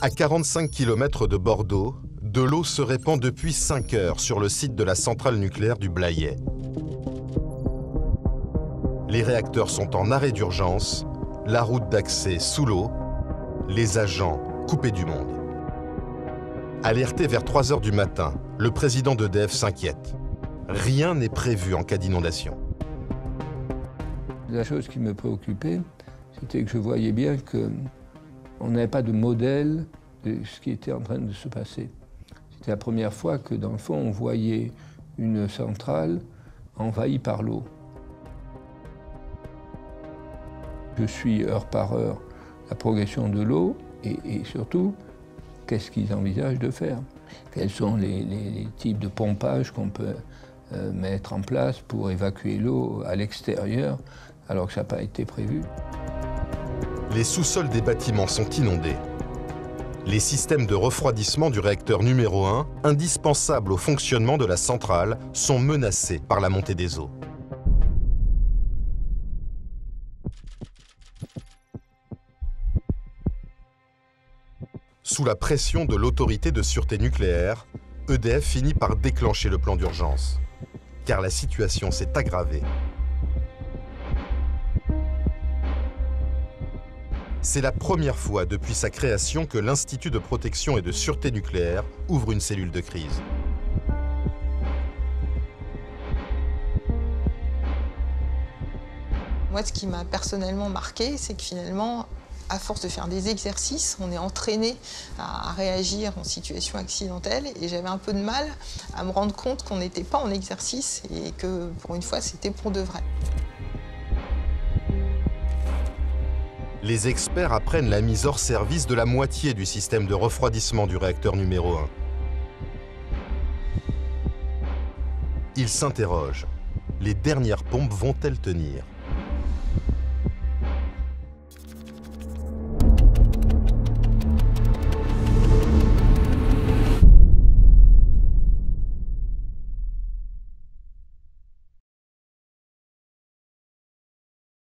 À 45 km de Bordeaux, de l'eau se répand depuis 5 heures sur le site de la centrale nucléaire du Blayais. Les réacteurs sont en arrêt d'urgence, la route d'accès sous l'eau, les agents coupés du monde. Alerté vers 3 heures du matin, le président d'EDF s'inquiète. Rien n'est prévu en cas d'inondation. La chose qui me préoccupait, c'était que je voyais bien qu'on n'avait pas de modèle de ce qui était en train de se passer. C'était la première fois que, dans le fond, on voyait une centrale envahie par l'eau. Je suis heure par heure la progression de l'eau et surtout, qu'est-ce qu'ils envisagent de faire? Quels sont les types de pompage qu'on peut mettre en place pour évacuer l'eau à l'extérieur alors que ça n'a pas été prévu? Les sous-sols des bâtiments sont inondés. Les systèmes de refroidissement du réacteur numéro 1, indispensables au fonctionnement de la centrale, sont menacés par la montée des eaux. Sous la pression de l'autorité de sûreté nucléaire, EDF finit par déclencher le plan d'urgence, car la situation s'est aggravée. C'est la première fois depuis sa création que l'Institut de protection et de sûreté nucléaire ouvre une cellule de crise. Moi, ce qui m'a personnellement marqué, c'est que finalement, à force de faire des exercices, on est entraîné à réagir en situation accidentelle et j'avais un peu de mal à me rendre compte qu'on n'était pas en exercice et que pour une fois, c'était pour de vrai. Les experts apprennent la mise hors service de la moitié du système de refroidissement du réacteur numéro 1. Ils s'interrogent. Les dernières pompes vont-elles tenir ?